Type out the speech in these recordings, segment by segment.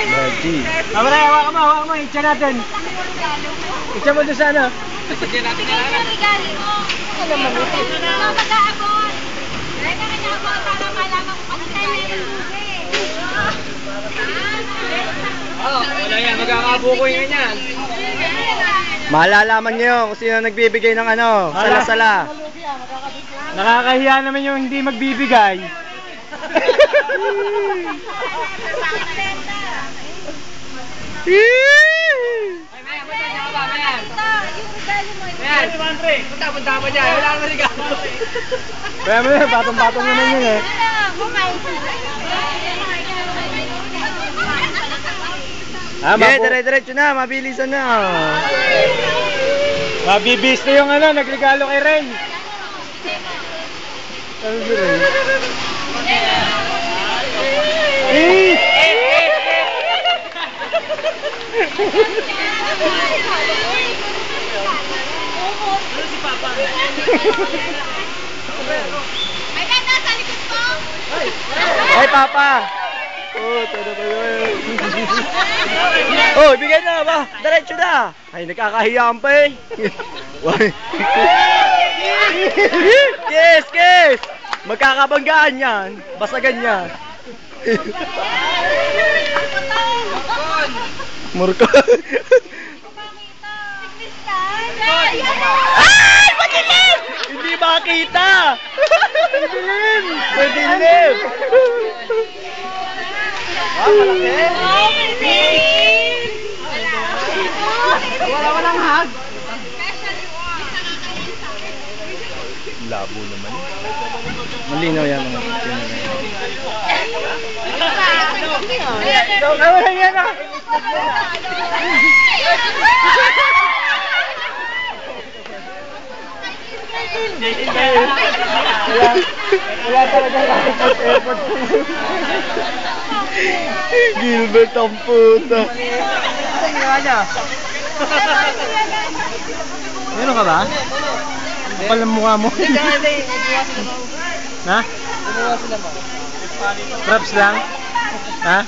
Magic. Kamara, hawakan mo, itcha natin. Itcha mo doon sa ano? Sige natin yan. Ano naman ito? Mag-aabot. Kaya kanya-abot para malaman kung ano tayo Wala yan, magkakabukoy nga yan. Malalaman nyo kung sino nagbibigay ng ano, sala-sala. Nakakahiya naman yung hindi magbibigay. Punta mo dyan, wala naman regalo. Kaya mo yun, patong-patong naman yun eh. Okay, dire-diretso na, mabilisan na. Mabibis na yung ano, nagregalo kay Ren. Ano si Ren? Ay, Papa! Oh, tada ba yun? Oh, ibigay na ba? Diretso na! Ay, nakakahiyaan pa eh. Kiss, kiss! Magkakabanggaan yan. Basagan yan. Murko. Ay! Madilim! Hindi makita! Madilim! Madilim! Ah, malaki! Walang hag! Labo naman. Malinaw yan mga Wala yan ah! Wala talaga effort. Gilbert ang puta. Ano ginawa niya? Meron ka ba? Kapal ang mukha mo. Ha? Props lang? Ha?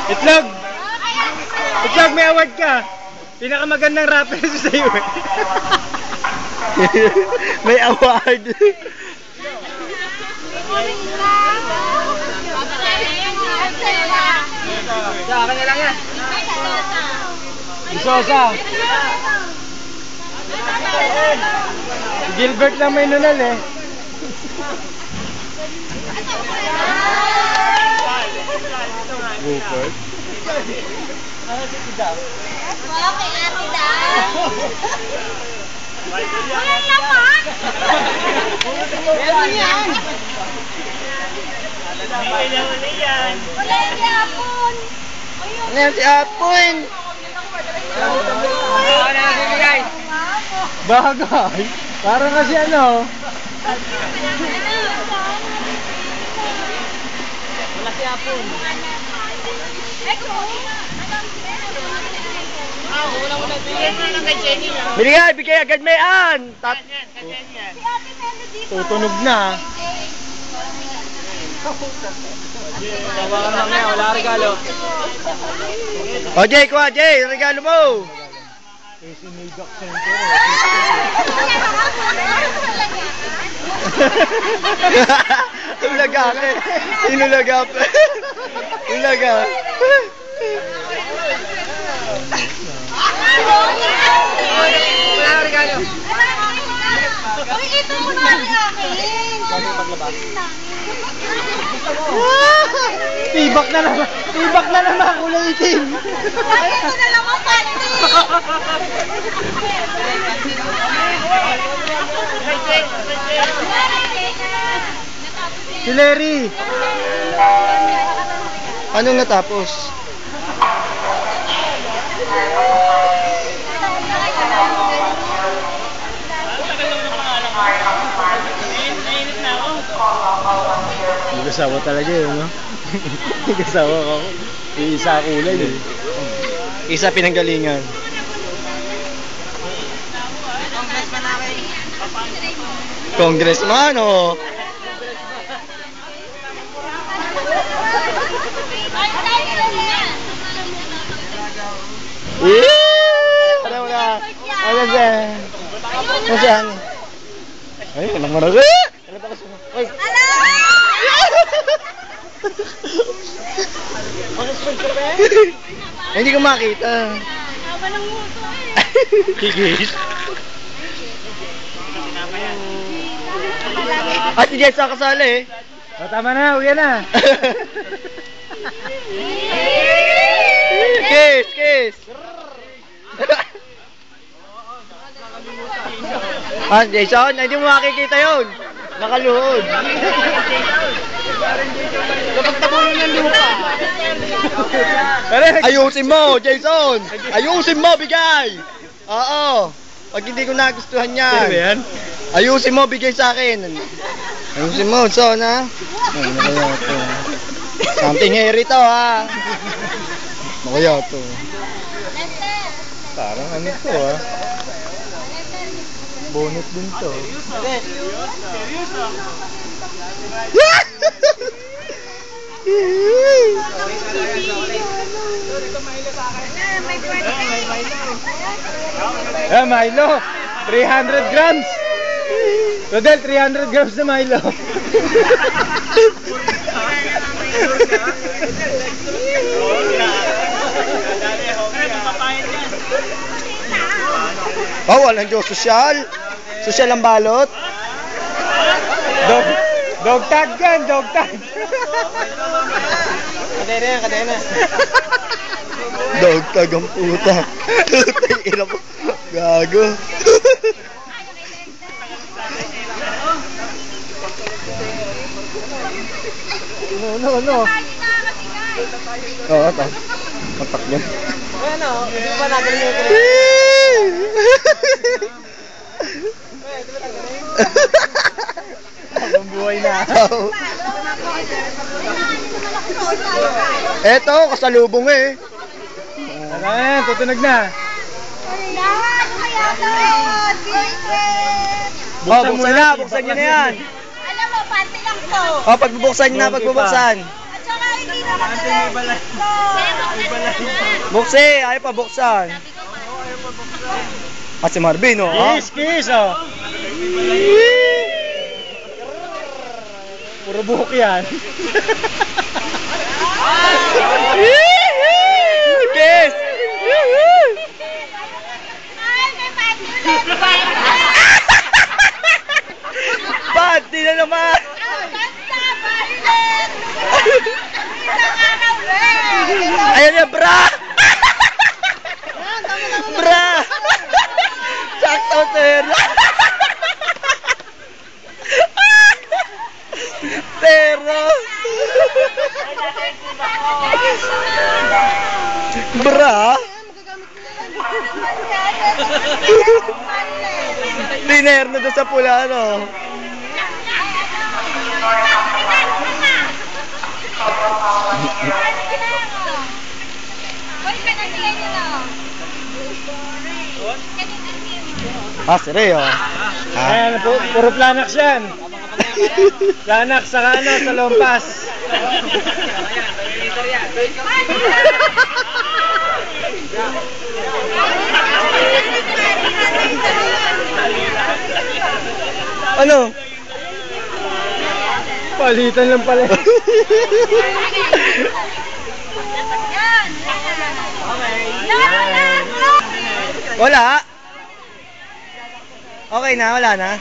Itlog! Itlog, may award ka! Pinakamagandang rapper sa sa'yo eh. May award. Sa akin na lang yan. Bisosa. Gilbert lang may nunal eh. Rupert. Okay, ate daw. Walang laman. Meron yan. Wala yung yapon. Ayan si Apon. Ano na bibigay? Bagay. Parang kasi ano. Wala si Apon. Una-una, bigyan mo lang kay Jenny. Binigay, bigay agad may an. Si Ate Melody. Tutunog na. Tawagan lang yan, wala regalo. O Jay, kuha Jay, regalo mo. Ulaga ka. Inulaga pa. Ulaga. Wala regalo. Uy, ito mo na rin akin. Tibak na naman. Tibak na naman. Kulay itim. Bakit ito na lang ang panty? Si Larry. Anong natapos? Nag-asawa talaga eh, no? Nag-asawa ako. Isa kulay eh. Isa pinanggalingan. Congress pa namin. Congressman, oh. Ano mo na? Ano siya? Ano siya? Ay, walang marami. Ay! Hindi ko makita. Higis. At hindi sa kasali eh. O, tama na, uwi na. Kiss, kiss. Ah, Jason, hindi mo makikita yun. Nakaluhod. Kapag tabunan ng lupa. Ayusin mo, Jason. Ayusin mo, bigay. Oo. Pag hindi ko nagustuhan yan. Ano ba yan? Ayusin mo, bigay sa akin. Ayusin mo, son, ha? Something hairy to, ha? Ano kaya to? Parang ano to, ah. Bonus din to. Milo. 300 grams. Rodel, 300 grams na Milo. Oh, walang Diyos. Sosyal. Sosyal ang balot. Dog tag yan, dog tag. Kadena yan, kadena. Dog tag ang puta. Putang ina mo. Gago. No. Oo, ito. Matak yan. Ano, hindi pa nagaling yung Habang buhay na. Eto, kasalubong eh. Ano yan, tutunog na. Oh, buksan na, buksan nyo na yan. Alam mo, pati lang to. Oh, pagbubuksan nyo na, pagbubuksan. At saka hindi naman to. Bukse, ayaw pa buksan. At si Marvin, oh. Kiss, oh. Puro buhok yan. Kiss! Ay, may pati ulit. Pati na naman! Basta, violet. Isang araw rin. Ayan na, bra! Bra! Sakto, sir! Pero! Bra? Tiner na doon sa pula, ano? Ah, si Reo. Ayan, puro Planax yan. Planax, saka ano, sa Lompas. Ano? Palitan lang pala. Wala. Okay na, wala na.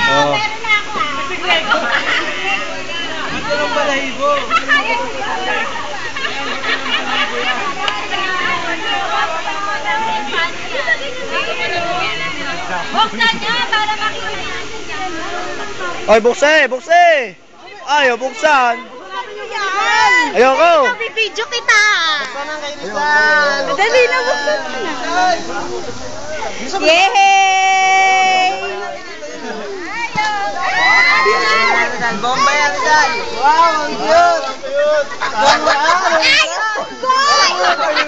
Meron na ako ah. Ito lang balahibo. Buksan niya para makikita. Ay, bukse, bukse. Ayaw, buksan. Ayoko. Bibidyo kita. Ayoko. Dali na, buksan mo na. Yay! Bomba yan dyan. Wow, ang cute. Ay!